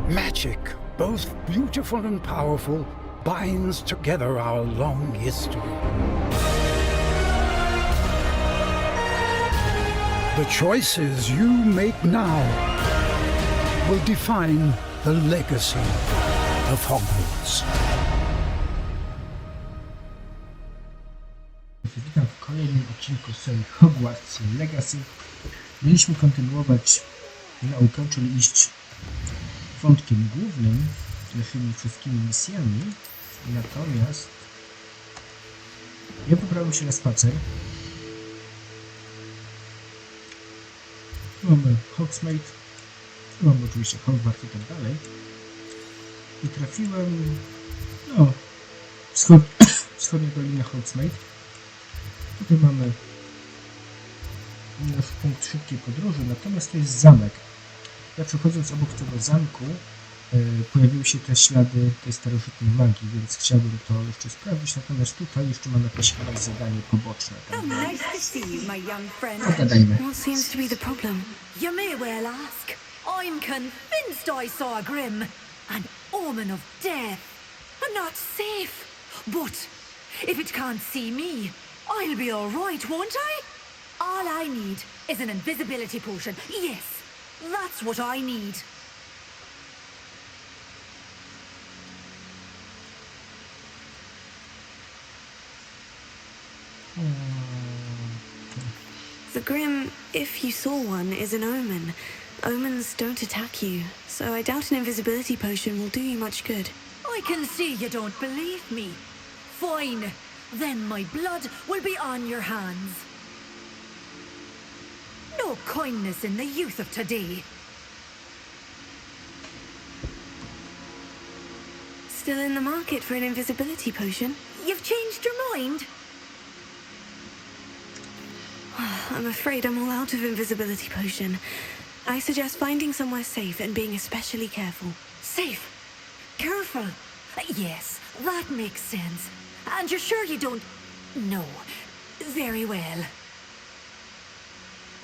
Magic, both beautiful and powerful, binds together our long history. The choices you make now will define the legacy of Hogwarts. Witam w kolejnym odcinku serii Hogwarts Legacy. Mieliśmy kontynuować naukę, czyli iść wątkiem głównym tymi wszystkimi misjami. Natomiast ja wybrałem się na spacer. Mamy Hogsmeade, mamy oczywiście Hogwarts i tak dalej. I trafiłem, wschodnia dolina Hogsmeade. Tutaj mamy nasz punkt szybkiej podróży, natomiast to jest zamek. Ja przechodząc obok tego zamku pojawiły się te ślady tej starożytnej magii, więc chciałbym to jeszcze sprawdzić, natomiast tutaj jeszcze mam jakieś chyba zadanie poboczne. Pogadajmy. What seems to be the problem? You may well ask. I'm convinced I saw a grim, an omen of death. I'm not safe. But if it can't see me, I'll be all right, won't I? All I need is an invisibility potion. Yes, that's what I need. The Grim, if you saw one, is an omen. Omens don't attack you, so I doubt an invisibility potion will do you much good. I can see you don't believe me. Fine. Then my blood will be on your hands. No kindness in the youth of today. Still in the market for an invisibility potion? You've changed your mind? I'm afraid I'm all out of invisibility potion. I suggest finding somewhere safe and being especially careful. Safe? Careful? Yes, that makes sense. And you're sure you don't... No. Very well.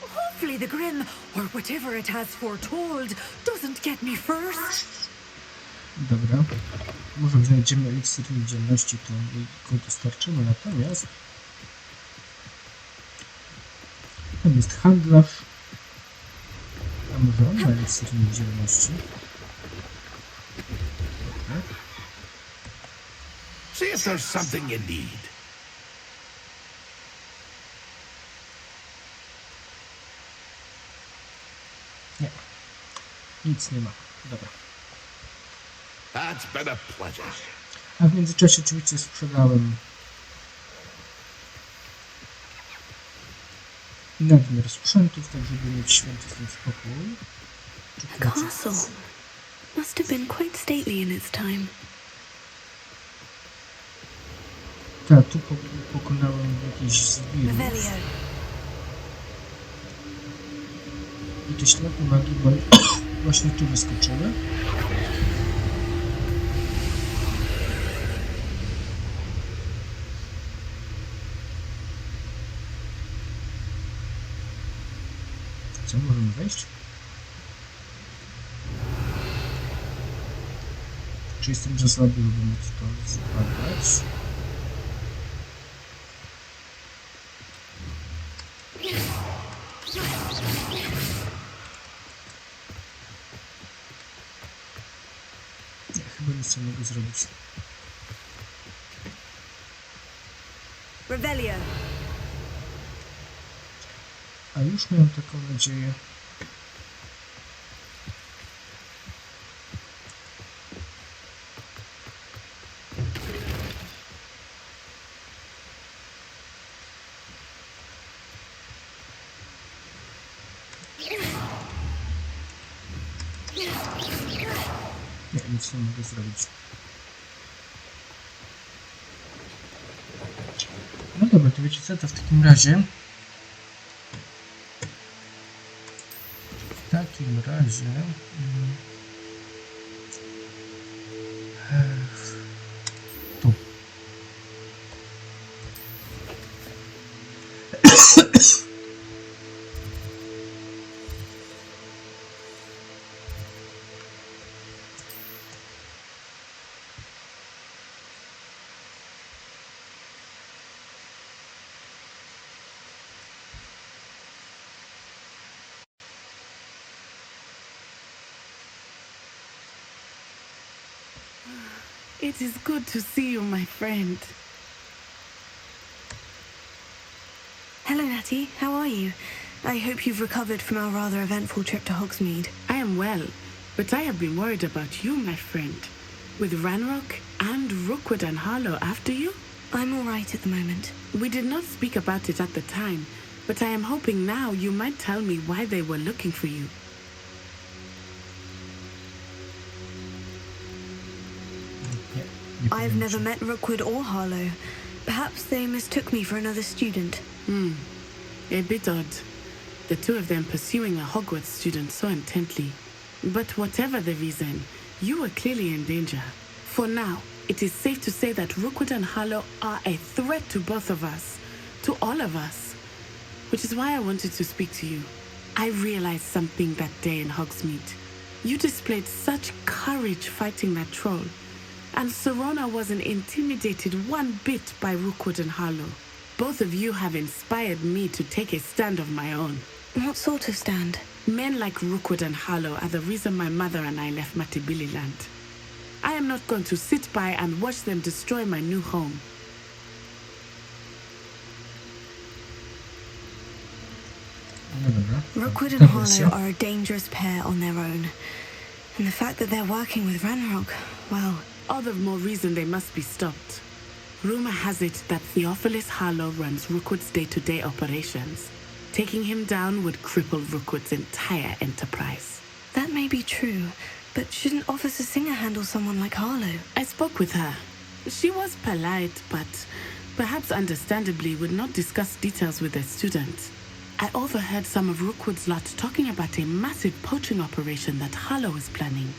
Hopefully the Grim, or whatever it has foretold, doesn't get me first. Dobra. Może znajdziemy eliksir niewidzialności, to go dostarczymy, natomiast tam jest handlarz. A może on ma eliksir niewidzialności? Dobra. See if there's something you need. Nie. Nic nie ma. Dobra. That's been a pleasure. A w międzyczasie oczywiście sprzedałem nadmiar sprzętów, tak żeby mieć święty ten spokój. The castle must have been quite stately in its time. Tak, tu pokonałem jakieś zwierzę. I te ślady magii właśnie tu wyskoczyły. Co, możemy wejść? Czy jestem za słaby, żeby móc to zbadać? Nie, chyba nic nie mogę zrobić. Revelio. A już miałem taką nadzieję. Nie, nic nie mogę zrobić. No dobra, to wiecie co, to w takim razie... Tu. It is good to see you, my friend. Hello, Natty. How are you? I hope you've recovered from our rather eventful trip to Hogsmeade. I am well, but I have been worried about you, my friend. With Ranrock and Rookwood and Harlow after you? I'm all right at the moment. We did not speak about it at the time, but I am hoping now you might tell me why they were looking for you. I've never met Rookwood or Harlow. Perhaps they mistook me for another student. A bit odd. The two of them pursuing a Hogwarts student so intently. But whatever the reason, you were clearly in danger. For now, it is safe to say that Rookwood and Harlow are a threat to both of us. To all of us. Which is why I wanted to speak to you. I realized something that day in Hogsmeade. You displayed such courage fighting that troll. And Serona wasn't intimidated one bit by Rookwood and Harlow. Both of you have inspired me to take a stand of my own. What sort of stand? Men like Rookwood and Harlow are the reason my mother and I left Matibili land. I am not going to sit by and watch them destroy my new home. No dobra. Rookwood and Ta Harlow wersja. are a dangerous pair on their own. And the fact that they're working with Ranrock, well, All the more reason they must be stopped. Rumor has it that Theophilus Harlow runs Rookwood's day-to-day operations. Taking him down would cripple Rookwood's entire enterprise. that may be true. But shouldn't Officer Singer handle someone like Harlow? I spoke with her. She was polite, but perhaps understandably would not discuss details with a student. I overheard some of Rookwood's lot talking about a massive poaching operation that Harlow is planning.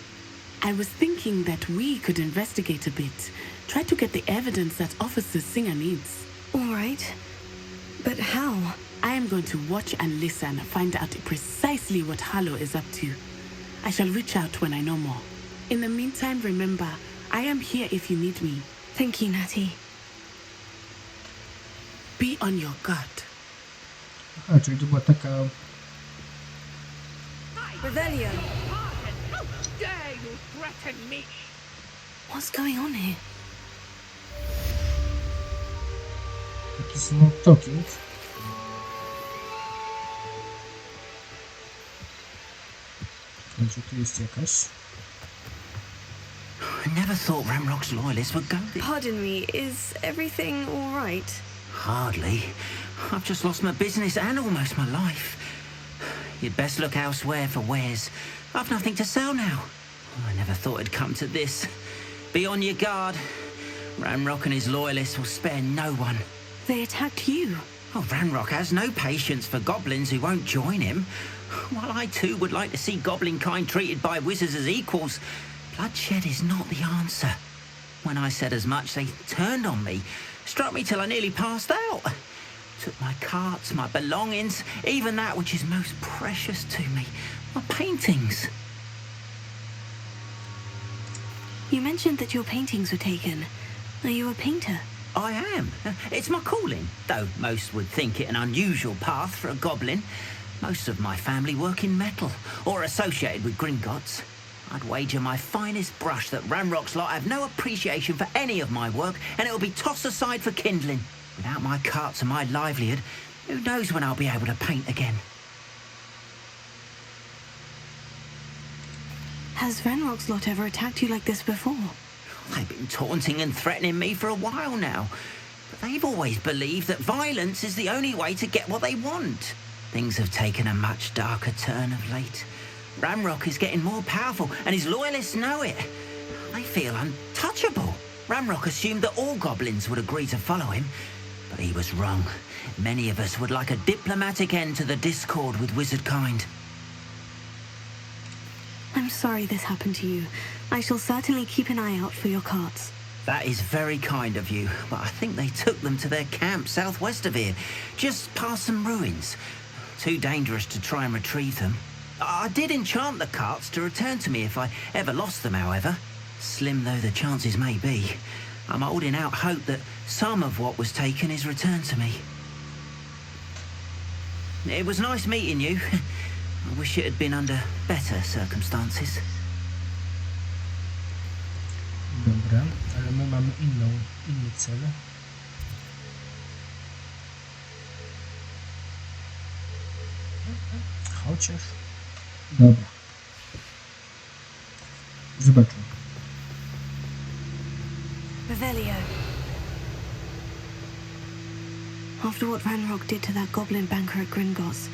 I was thinking that we could investigate a bit, try to get the evidence that Officer Singer needs. All right. But how? I am going to watch and listen, find out precisely what Harlow is up to. I shall reach out when I know more. In the meantime, remember, I am here if you need me. Thank you, Natty. Be on your guard. Aha, czyli to była taka... Revelio. How dare you threaten me? What's going on here? taki small talking. Także tu jest jakaś... I never thought Ramrock's loyalists would go this. Pardon me, is everything all right? Hardly. I've just lost my business and almost my life. You'd best look elsewhere for wares. I've nothing to sell now. I never thought it'd come to this. Be on your guard. Ramrock and his loyalists will spare no one. They attacked you. Oh, Ranrock has no patience for goblins who won't join him. While I too would like to see goblin kind treated by wizards as equals, bloodshed is not the answer. When I said as much, they turned on me, struck me till I nearly passed out. Took my carts, my belongings, even that which is most precious to me, my paintings. You mentioned that your paintings were taken. Are you a painter? I am. It's my calling, though most would think it an unusual path for a goblin. Most of my family work in metal, or associated with Gringotts. I'd wager my finest brush that Ranrock's lot have no appreciation for any of my work, and it'll be tossed aside for kindling. Without my carts and my livelihood, who knows when I'll be able to paint again? Has Ranrock's lot ever attacked you like this before? They've been taunting and threatening me for a while now, but they've always believed that violence is the only way to get what they want. Things have taken a much darker turn of late. Ranrock is getting more powerful, and his loyalists know it. They feel untouchable. Ranrock assumed that all goblins would agree to follow him, but he was wrong. Many of us would like a diplomatic end to the discord with wizard kind. I'm sorry this happened to you. I shall certainly keep an eye out for your carts. That is very kind of you, but I think they took them to their camp southwest of here, just past some ruins. Too dangerous to try and retrieve them. I did enchant the carts to return to me if I ever lost them, however. Slim though the chances may be, I'm holding out hope that some of what was taken is returned to me. It was nice meeting you. I wish it had been under better circumstances. Dobra, ale my mamy inny cel. Chociaż... Dobra. Zobaczmy. Revelio. After what Ranrock did to that goblin banker at Gringotts,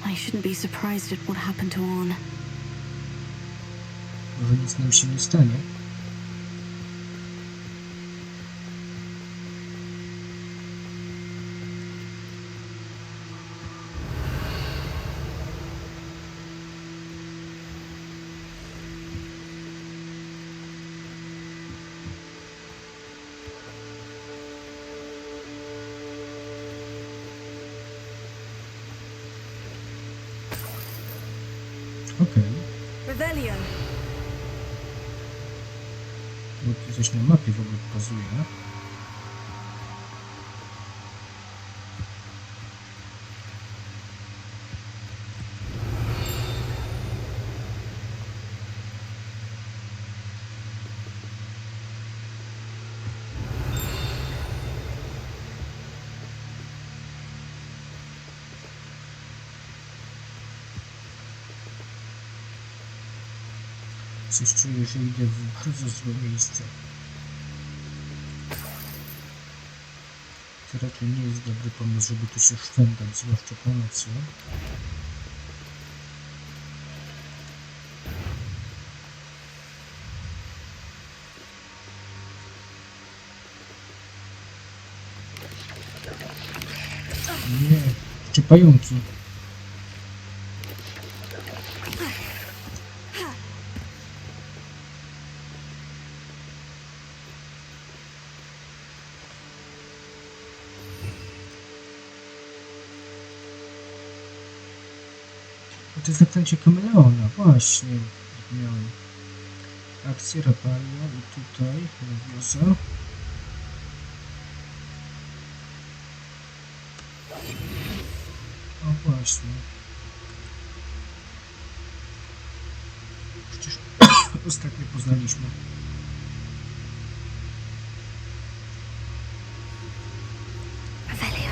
I shouldn't be surprised at what happened to Orn. Może nic nam się nie stanie. Okej. Revelio. Bo tu coś na mapie w ogóle pokazuje. Coś czuję, że idę w bardzo złe miejsce. To raczej nie jest dobry pomysł, żeby tu się szwendać, zwłaszcza po nocy. Nie, jeszcze pająki. To jest zaklęcie kameleona, właśnie. Miałem akcję, rapalia i tutaj nawiozę. O właśnie. Przecież ostatnio poznaliśmy. Revelio.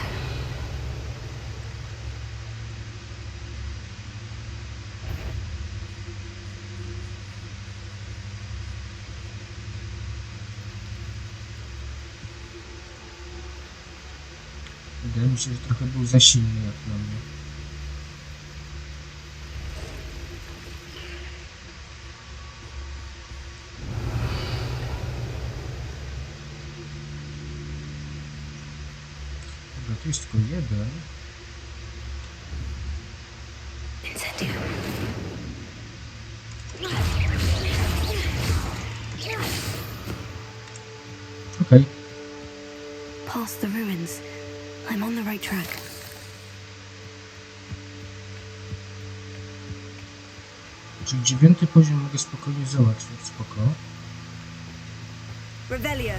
Wydaje mi się, że trochę był za silny jak na mnie. Dobra, tu jest tylko jeden. Incendio. Okej. Past the ruins. I'm on the right track. Czyli 9. poziom mogę spokojnie załatwić, spoko. Revelio.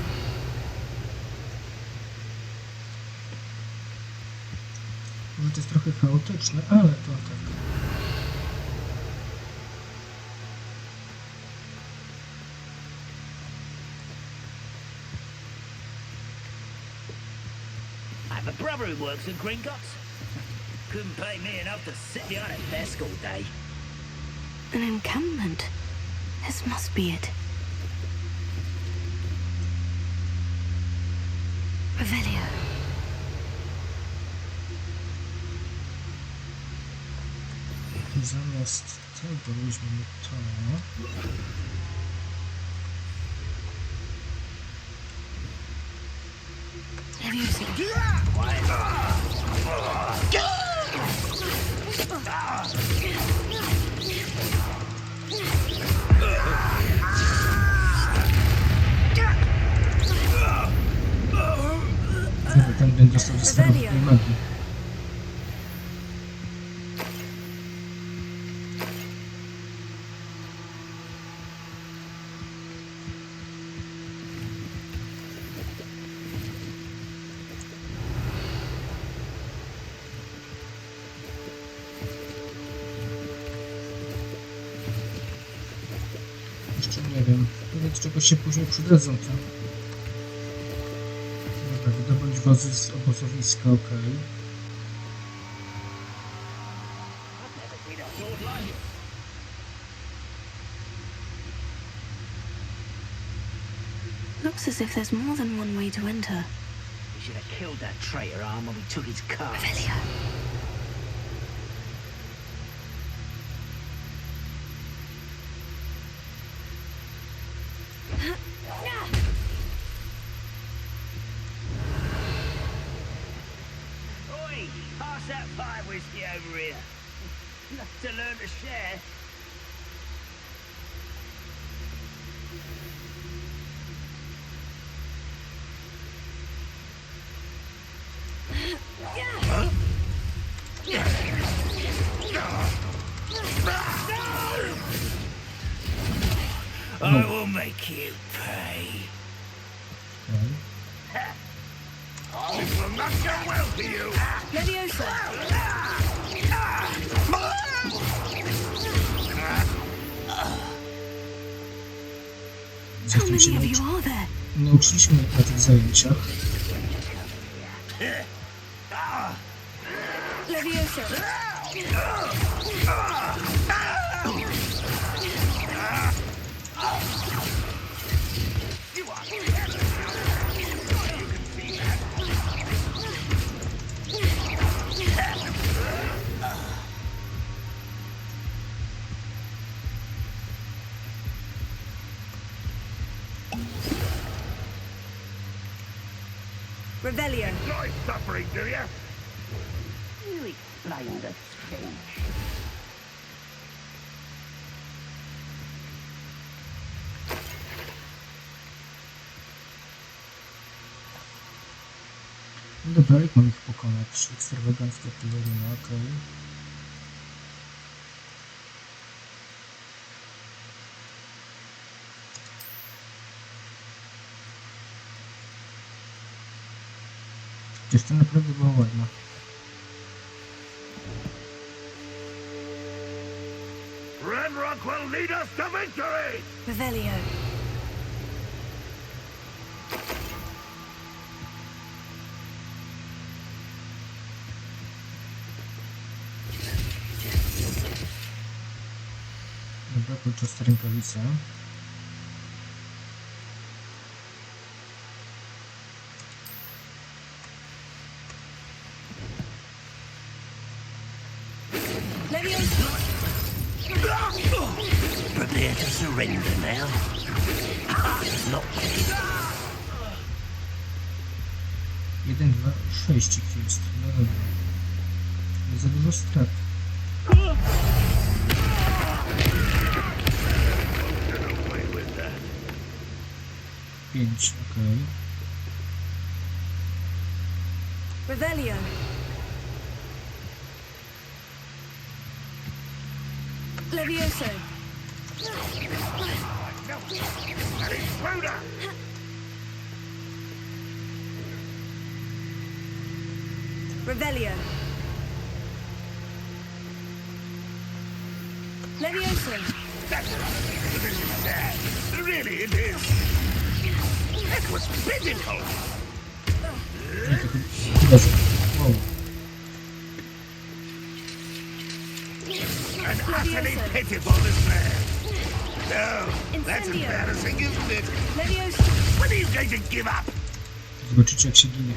Może to jest trochę chaotyczne, ale to tak. I have a brother who works at Gringotts. Couldn't pay me enough to sit behind a desk all day. An encampment. This must be it. Revelio. Zamiast tego weźmiemy to. Have you seen? Ten dostał ze starożytnej magii. Jeszcze nie wiem. Pewnie do czegoś się później przydadzą, to. Dobra, wydobyć wozy z obozowiska, okej. Looks as if there's more than one way to enter. We should have killed that traitor arm when we took his car. Revelio. Oi, pass that fire whiskey over here. Enough to learn to share. I will make you pay. This will not go well for you. Leviosa. How many of you are there? Nauczyliśmy na tych zajęciach. Leviosa. Revelio. Enjoy suffering, do you? You explain the speech. No dobra, jak mam ich pokonać? Ekstrawagancka pelerina, okej. Chociaż to naprawdę była ładna. Renrock will lead us to victory! Revelio. Dobra, kolczaste rękawice. Prepare to surrender now. Not 1, 2, 6 ich jest. No dobra. Nie za dużo strat. Pięć, okej. Revelio. Levioso. An intruder! Revelio. Levioso. This is sad. Really, it is. That was pitiful. Nie, to chyba... Wow. An utterly pitiful man. No, that's Incendio. embarrassing, isn't it? Levioso. When are you going to give up? Zobaczycie, jak się ginie.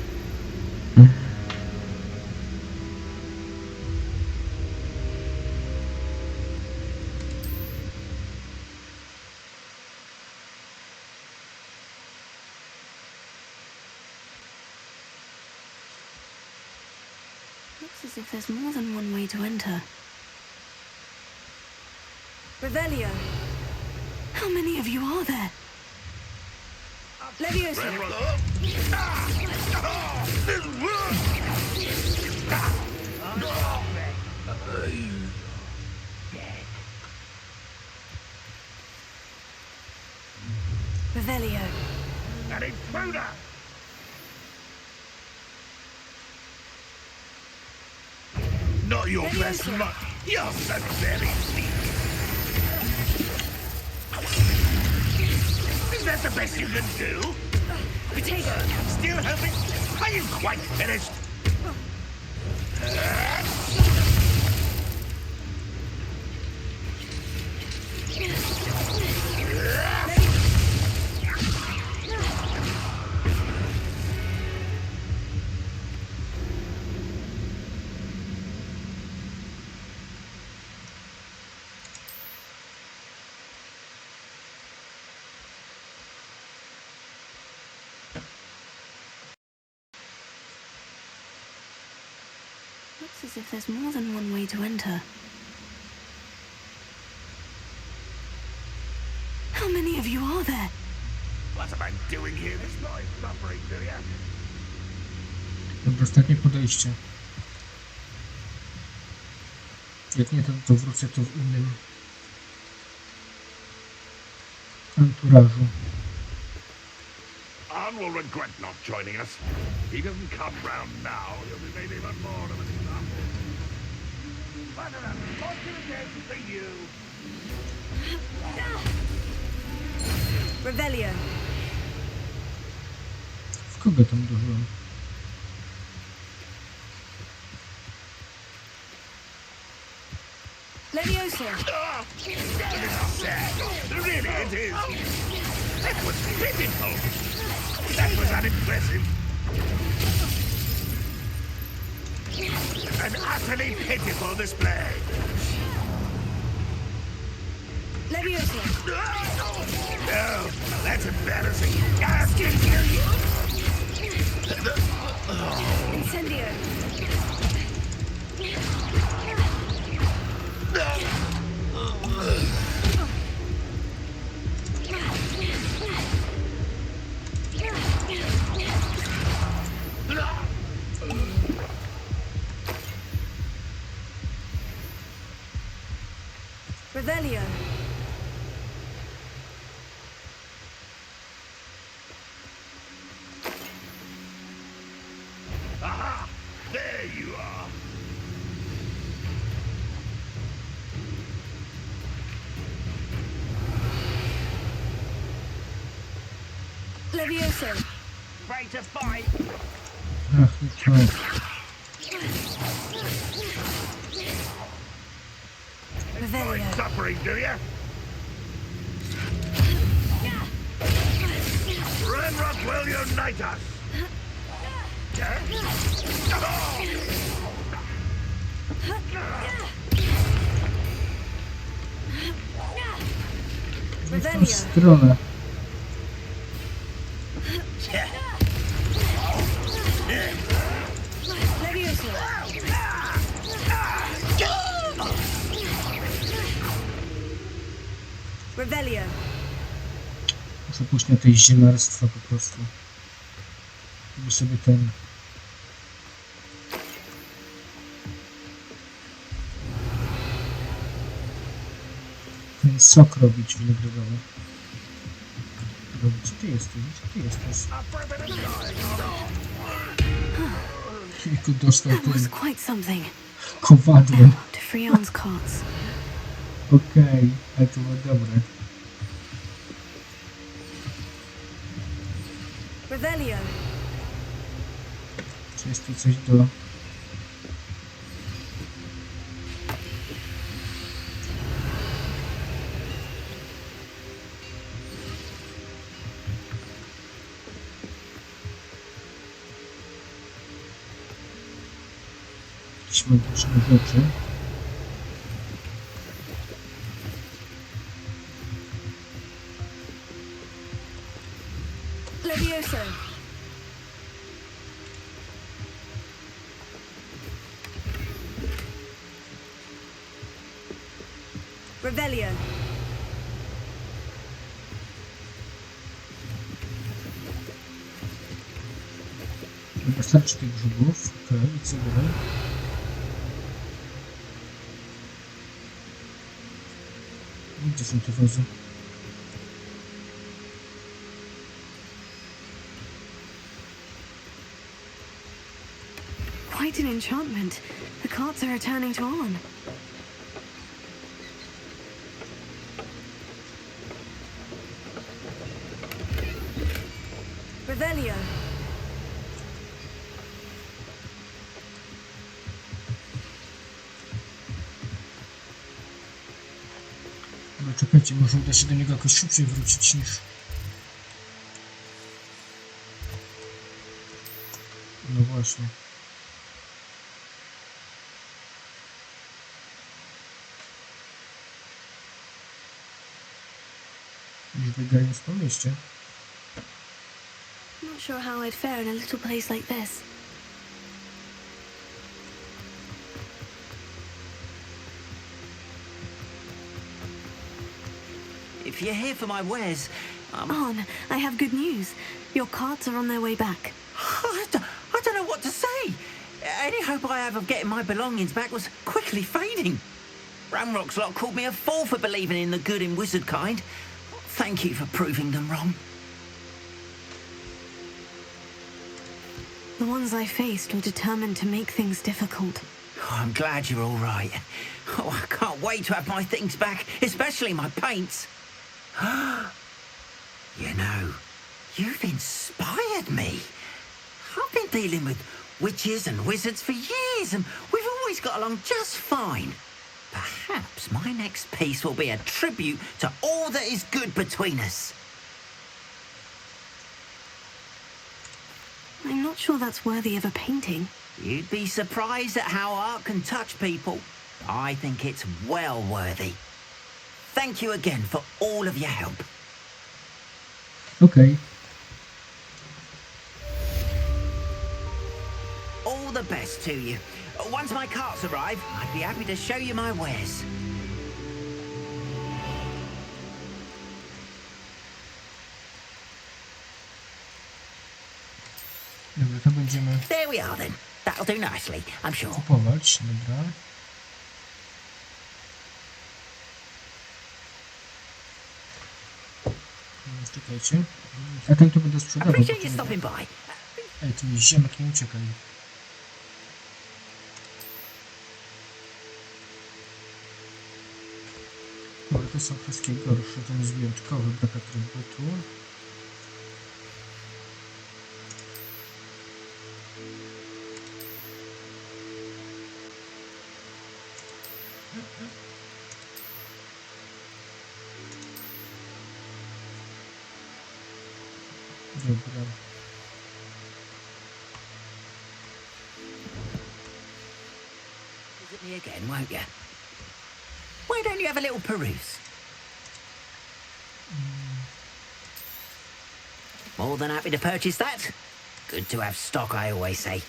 Looks as if there's more than one way to enter. Revelio. How many of you are there? Levioso. Revelio. An intruder! Not your best luck. You're so very weak. that the best you can do? Potato. Still helping? Are you quite finished? Looks as if there's more than one way to enter. How many of you are there? What am I doing here? This boy suffering, do ya? Dobra, ostatnie podejście. Jak nie, to wrócę to w innym anturażu. Arn will regret not joining us. If he doesn't come round now, he'll be made even more of an example. But an unfortunate day for you. Revelio. W kogo tam uderzyłem? Levioso. This is sad. Really, it is. That was pitiful. That was unimpressive. An utterly pitiful display. Levioso. No, that's embarrassing. I can hear you. Incendio. Revelio. Aha! There you are. Levioso. Ready to fight. Ach, no to... Revelio. Suffering, do ya? Renrock will unite us. W tą stronę. Levioso. Revelio. Muszę pójść na tej zielarstwa po prostu. Żeby sobie ten sok robić winogrodowy. Gdzie ty jesteś? Gdzie ty jesteś? Kilku dostał That was tym quite something. kowadłem. To Freon's carts. Okej, ale to było dobre. Revelio. Czy jest tu coś do... Jakieś magiczne rzeczy. Levioso. Revelio. Wystarczy tych grzybów. Okej, i co dalej? Gdzie są te wozy? Quite an enchantment. The carts are returning to on. Revelio. No czekajcie, może uda się do niego jakoś szybciej wrócić niż... No właśnie. Już biegając po mieście. Not sure how I'd fare in a little place like this. If you're here for my wares, On, I have good news. Your carts are on their way back. I don't know what to say. Any hope I have of getting my belongings back was quickly fading. Ramrock's lot called me a fool for believing in the good in wizard kind. Thank you for proving them wrong. The ones I faced were determined to make things difficult. Oh, I'm glad you're all right. Oh, I can't wait to have my things back, especially my paints. You know, you've inspired me. I've been dealing with witches and wizards for years, and we've always got along just fine. Perhaps my next piece will be a tribute to all that is good between us. I'm not sure that's worthy of a painting. You'd be surprised at how art can touch people. I think it's well worthy. Thank you again for all of your help. Okej. All the best to you. Once my carts arrive, I'd be happy to show you my wares. Dobra, to będziemy There we are then. That'll do nicely, I'm sure. kupować. Dobra. Czekajcie. Ja ten tu będę sprzedawał. Appreciate you stopping by. Ej, tu mi ziemek, nie uciekaj. Dobra, to są wszystkie gorsze. Ten jest wyjątkowy, brak atrybutu. Dobra. Visit me again, won't you? Why don't you have a little peruse? More than happy to purchase that. Good to have stock, I always say.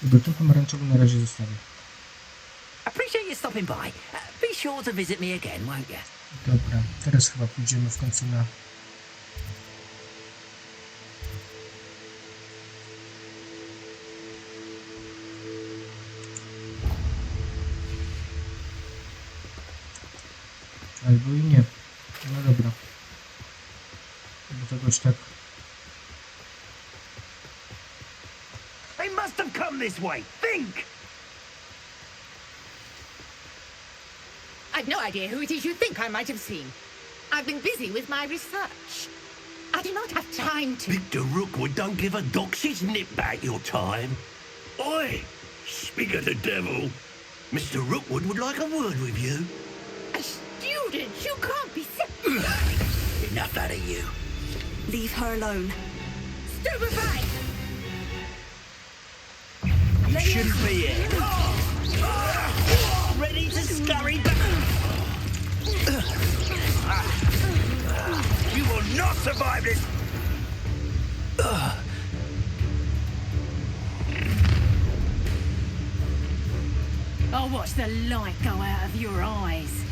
Dobra, ten pomarańczowy na razie zostawię. Appreciate you stopping by. Be sure to visit me again, won't you? Dobra, teraz chyba pójdziemy w końcu na... Albo i nie. No dobra. Do tegoś tak... They must have come this way. Think! I've no idea who it is you think I might have seen. I've been busy with my research. I do not have time to... Mr. Rookwood don't give a doxy's nip back your time. Oi! Speak of the devil. Mr. Rookwood would like a word with you. A student? You can't be... Enough out of you. Leave her alone. Stupefied! You shouldn't be here. Ready to scurry back. You will not survive this. I'll watch the light go out of your eyes.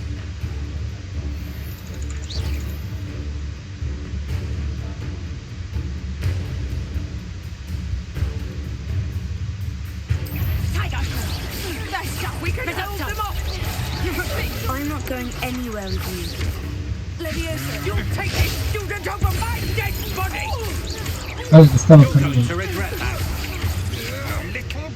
Tiger! That's how we can hold them off! I'm not going anywhere with you. Leviosa! You'll take this student over my dead body! Ale dostała karierę. To regret that. Little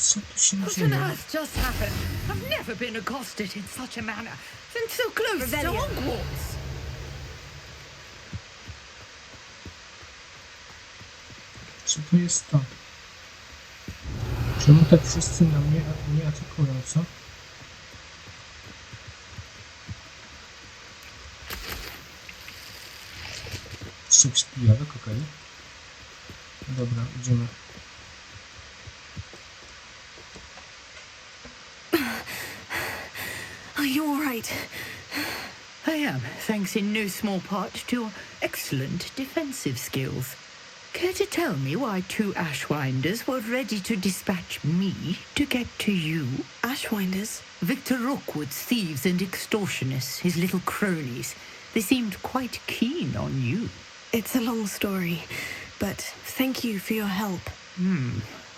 Co tu się What on dzieje? earth just happened? I've never been accosted in such a manner, and so close to Rebellion. Hogwarts. Co to jest to? Czemu tak wszyscy na mnie atakują, co? Strzep spijawek, okej. Dobra, idziemy. Are you all right? I am, thanks in no small part to your excellent defensive skills. Care to tell me why 2 Ashwinders were ready to dispatch me to get to you? Ashwinders? Victor Rookwood's thieves and extortionists, his little cronies. They seemed quite keen on you. It's a long story, but thank you for your help.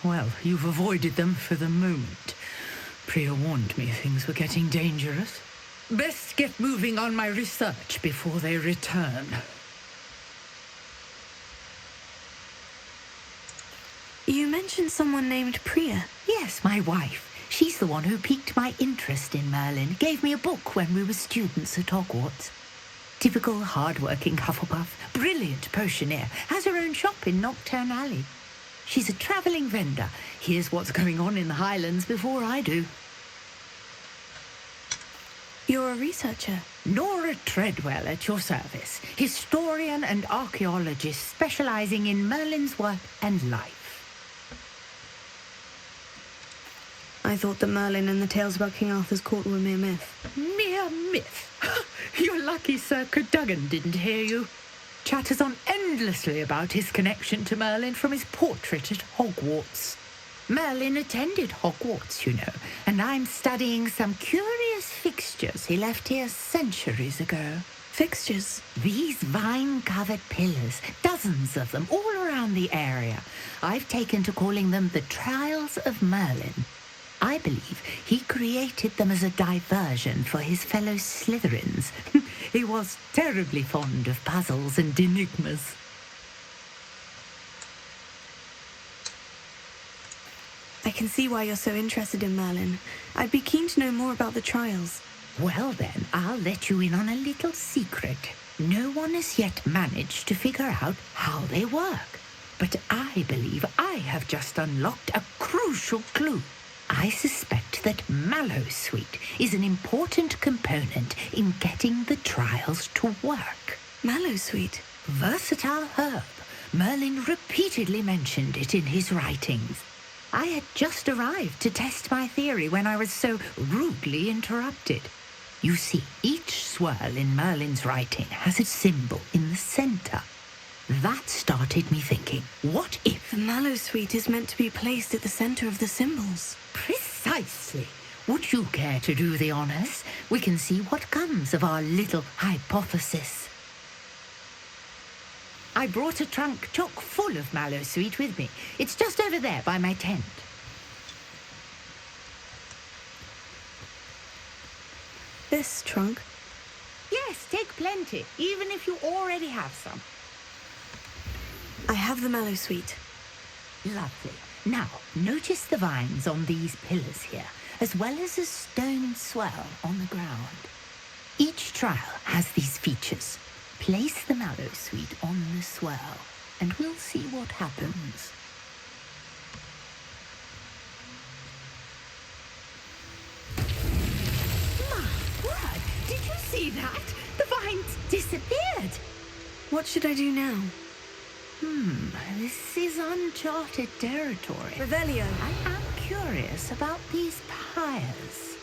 Well, you've avoided them for the moment. Priya warned me things were getting dangerous. Best get moving on my research before they return. You mentioned someone named Priya. Yes, my wife. She's the one who piqued my interest in Merlin, gave me a book when we were students at Hogwarts. Typical hard-working Hufflepuff, brilliant potioneer, has her own shop in Knockturn Alley. She's a travelling vendor. Hears what's going on in the Highlands before I do. You're a researcher. Nora Treadwell at your service, historian and archaeologist specialising in Merlin's work and life. I thought that Merlin and the tales about King Arthur's court were mere myth. Mere myth. You're lucky Sir Cadogan didn't hear you. Chatters on endlessly about his connection to Merlin from his portrait at Hogwarts. Merlin attended Hogwarts, you know, and I'm studying some curious fixtures he left here centuries ago. Fixtures? These vine-covered pillars, dozens of them all around the area. I've taken to calling them the Trials of Merlin. I believe he created them as a diversion for his fellow Slytherins. He was terribly fond of puzzles and enigmas. I can see why you're so interested in Merlin. I'd be keen to know more about the trials. Well then, I'll let you in on a little secret. No one has yet managed to figure out how they work. But I believe I have just unlocked a crucial clue. I suspect that Mallowsweet is an important component in getting the trials to work. Mallowsweet? Versatile herb. Merlin repeatedly mentioned it in his writings. I had just arrived to test my theory when I was so rudely interrupted. You see, each swirl in Merlin's writing has a symbol in the center. That started me thinking, what if... The Mallowsweet is meant to be placed at the center of the symbols. Precisely. Would you care to do the honors? We can see what comes of our little hypothesis. I brought a trunk chock full of Mallowsweet with me. It's just over there by my tent. This trunk? Yes, take plenty, even if you already have some. I have the Mallowsweet. Lovely. Now, notice the vines on these pillars here, as well as a stone swell on the ground. Each trial has these features. Place the Mallowsweet on the swell, and we'll see what happens. My word! Did you see that? The vines disappeared! What should I do now? This is uncharted territory. Revelio. I am curious about these pyres.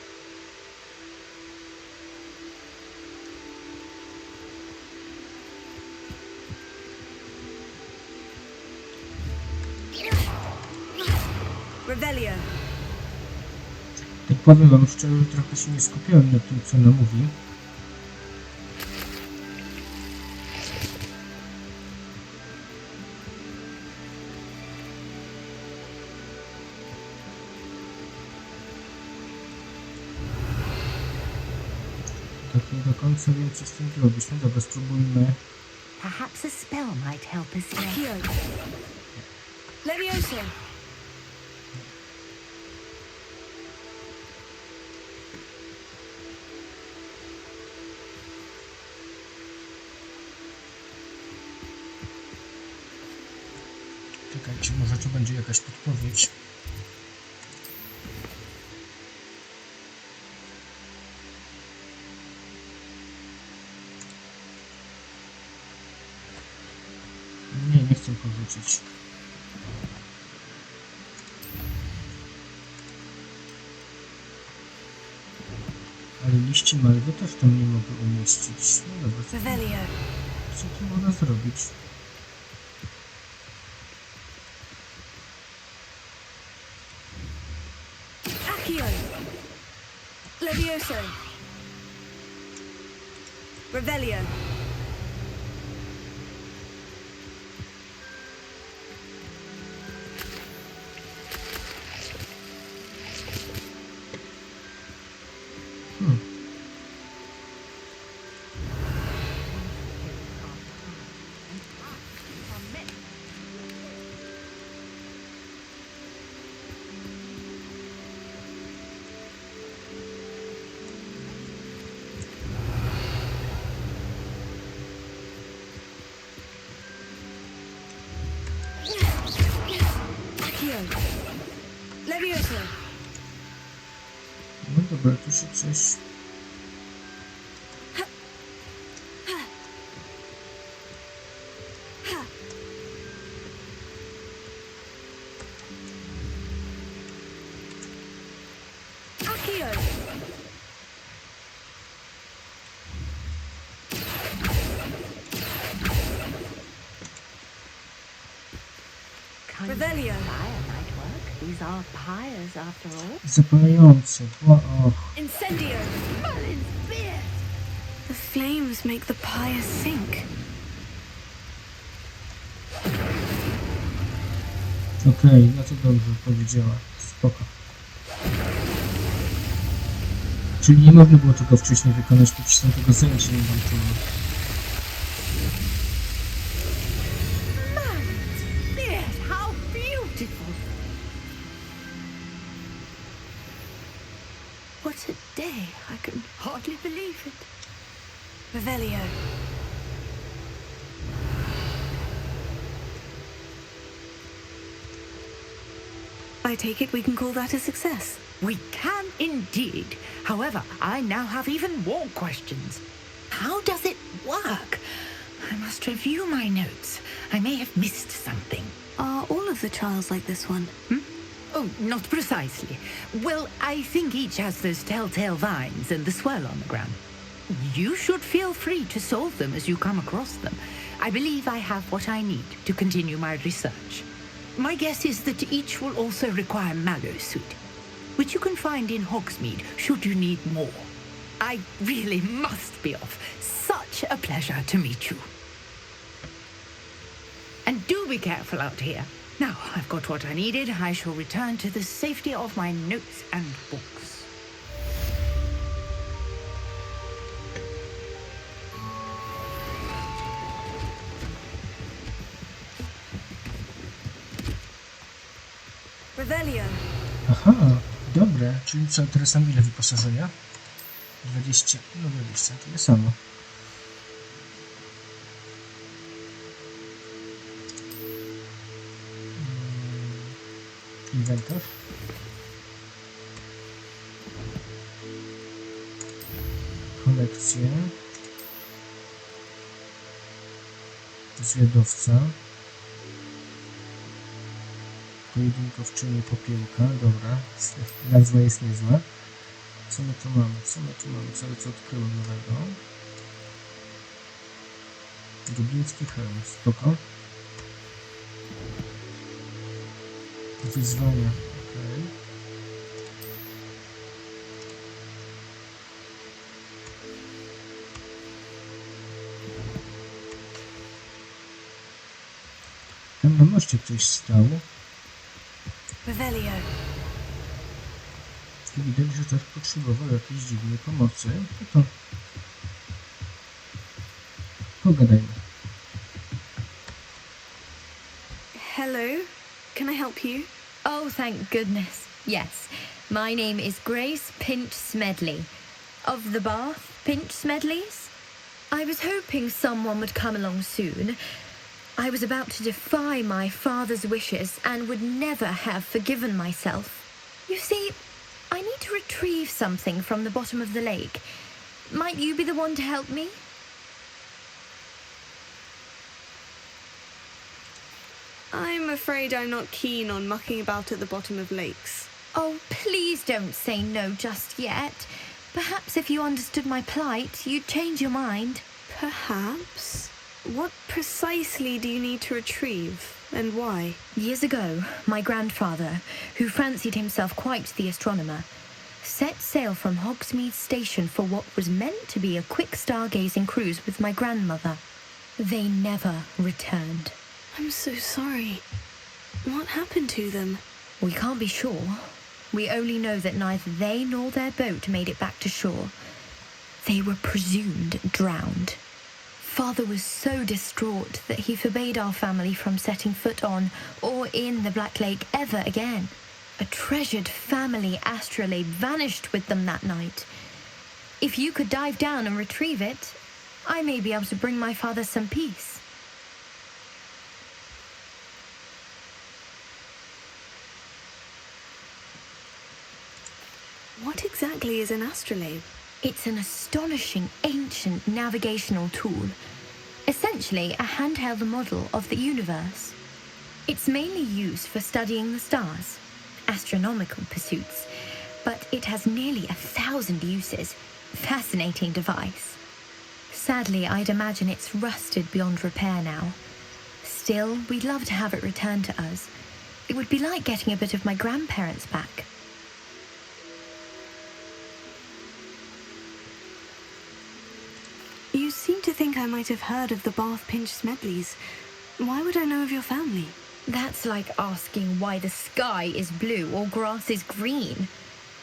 Revelio. Tak powiem wam szczerze, że trochę się nie skupiałem na tym, co ona mówi. Tak nie do końca wiem, co z tym zrobić. No dobra, spróbujmy. Perhaps a spell might help us here. Levioso. Czekajcie, może to będzie jakaś podpowiedź. Nie chcę porzucić. Ale liści malwy też tam nie mogę umieścić. No dobra, co tu można zrobić? Accio. Levioso. Revelio. Levioso. No dobra, tu się coś... Accio. Revelio. These are pyres, after all. Zapalające. Och. Incendio. The flames make the pyre sink. Okej, no to dobrze powiedziała. Spoko. Czyli nie można było tego wcześniej wykonać, podczas tego zajęcia nie mam trudno. How beautiful! What a day. I can hardly believe it. Revelio. I take it we can call that a success. We can indeed. However, I now have even more questions. How does it work? I must review my notes. I may have missed something. Are all of the trials like this one? Oh, not precisely. Well, I think each has those telltale vines and the swirl on the ground. You should feel free to solve them as you come across them. I believe I have what I need to continue my research. My guess is that each will also require mallowsweet, which you can find in Hogsmeade should you need more. I really must be off. Such a pleasure to meet you. And do be careful out here. Now I've got what I needed. I shall return to the safety of my notes and books. Revelio. Aha, dobra. Czyli co, teraz mam ile wyposażenia? 20. No 20, tyle samo. Inwentarz. Kolekcje. Zwiadowca. Pojedynkowczyni popiełka. Dobra. Nazwa jest niezła. Co my tu mamy? Co odkryłem nowego? Dubliński hełm. Spoko. Wyzwania. Okej. Tam na moście ktoś stał. Revelio. I widać, że też potrzebował jakiejś dziwnej pomocy. No to pogadajmy. Hello. Can I help you? Oh, thank goodness. Yes. My name is Grace Pinch Smedley. Of the Bath Pinch Smedleys. I was hoping someone would come along soon. I was about to defy my father's wishes and would never have forgiven myself. You see, I need to retrieve something from the bottom of the lake. Might you be the one to help me? I'm afraid I'm not keen on mucking about at the bottom of lakes. Oh, please don't say no just yet. Perhaps if you understood my plight, you'd change your mind. Perhaps? What precisely do you need to retrieve, and why? Years ago, my grandfather, who fancied himself quite the astronomer, set sail from Hogsmeade Station for what was meant to be a quick stargazing cruise with my grandmother. They never returned. I'm so sorry. What happened to them? We can't be sure. We only know that neither they nor their boat made it back to shore. They were presumed drowned. Father was so distraught that he forbade our family from setting foot on or in the Black Lake ever again. A treasured family astrolabe vanished with them that night. If you could dive down and retrieve it, I may be able to bring my father some peace. What exactly is an astrolabe? It's an astonishing ancient navigational tool, essentially a handheld model of the universe. It's mainly used for studying the stars, astronomical pursuits, but it has nearly 1,000 uses. Fascinating device. Sadly, I'd imagine it's rusted beyond repair now. Still, we'd love to have it returned to us. It would be like getting a bit of my grandparents back. You seem to think I might have heard of the Bath Pinch Smedleys. Why would I know of your family? That's like asking why the sky is blue or grass is green.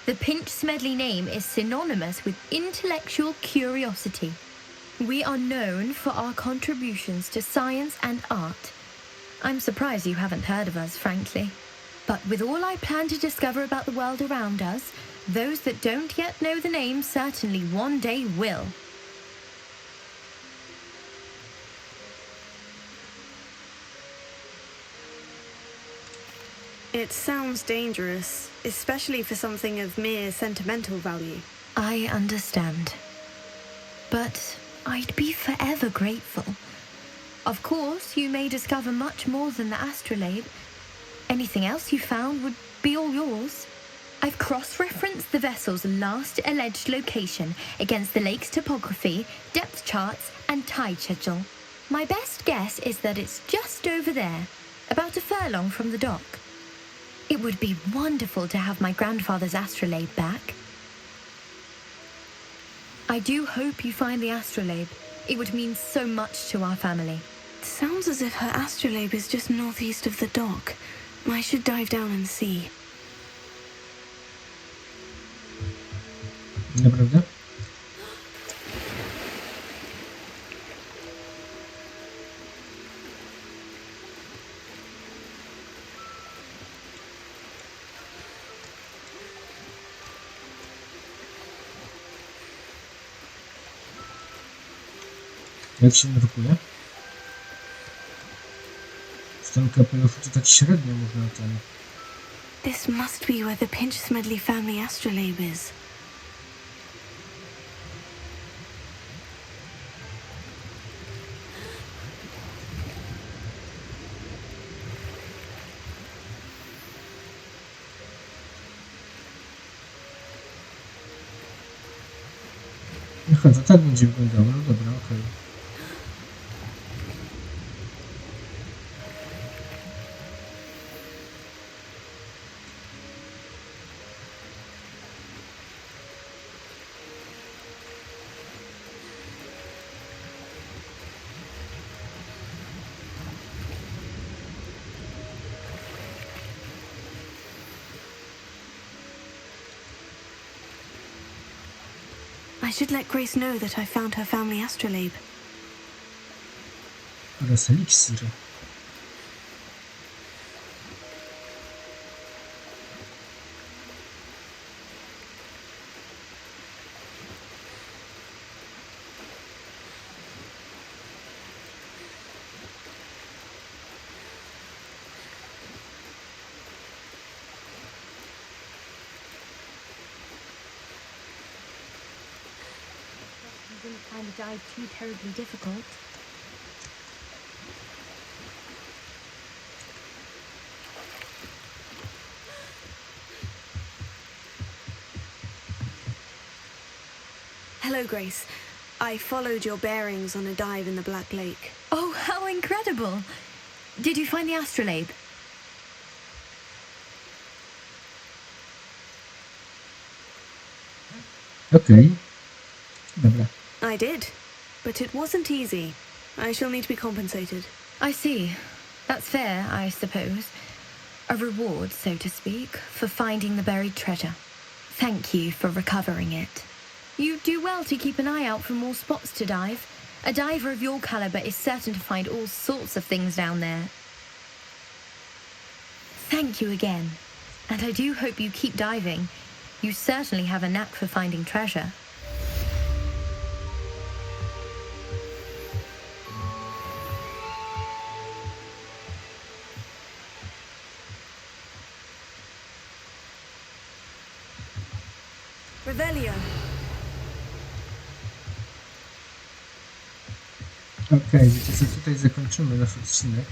The Pinch Smedley name is synonymous with intellectual curiosity. We are known for our contributions to science and art. I'm surprised you haven't heard of us, frankly. But with all I plan to discover about the world around us, those that don't yet know the name certainly one day will. It sounds dangerous, especially for something of mere sentimental value. I understand. But I'd be forever grateful. Of course, you may discover much more than the astrolabe. Anything else you found would be all yours. I've cross-referenced the vessel's last alleged location against the lake's topography, depth charts, and tide schedule. My best guess is that it's just over there, about a furlong from the dock. It would be wonderful to have my grandfather's astrolabe back. I do hope you find the astrolabe. It would mean so much to our family. It sounds as if her astrolabe is just northeast of the dock. I should dive down and see. Naprawdę? Jak się nurkuje? W tym kapeluszu to tak średnio można ten... This must be where the Pinch Smedley family astrolabe is. Aha, to tak będzie wyglądało. No dobra, okej. I should let Grace know that I found her family astrolabe. Oraz eliksir. find a dive too terribly difficult. Hello, Grace. I followed your bearings on a dive in the Black Lake. Oh, how incredible! Did you find the astrolabe? Okej. Dobra. I did, but it wasn't easy. I shall need to be compensated. I see. That's fair, I suppose. A reward, so to speak, for finding the buried treasure. Thank you for recovering it. You do well to keep an eye out for more spots to dive. A diver of your caliber is certain to find all sorts of things down there. Thank you again. And I do hope you keep diving. You certainly have a knack for finding treasure. Revelio. Okej, wiecie co, tutaj zakończymy nasz odcinek.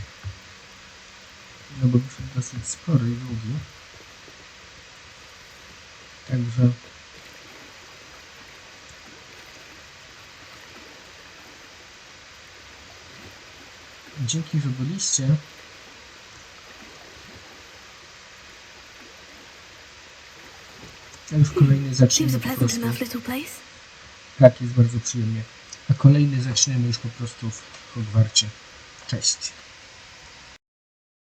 No bo wyszedł dosyć spory i długi. Także dzięki, że byliście. A już kolejny zaczniemy po prostu. Tak, jest bardzo przyjemnie. A kolejny zaczniemy już po prostu w Hogwarcie. Cześć.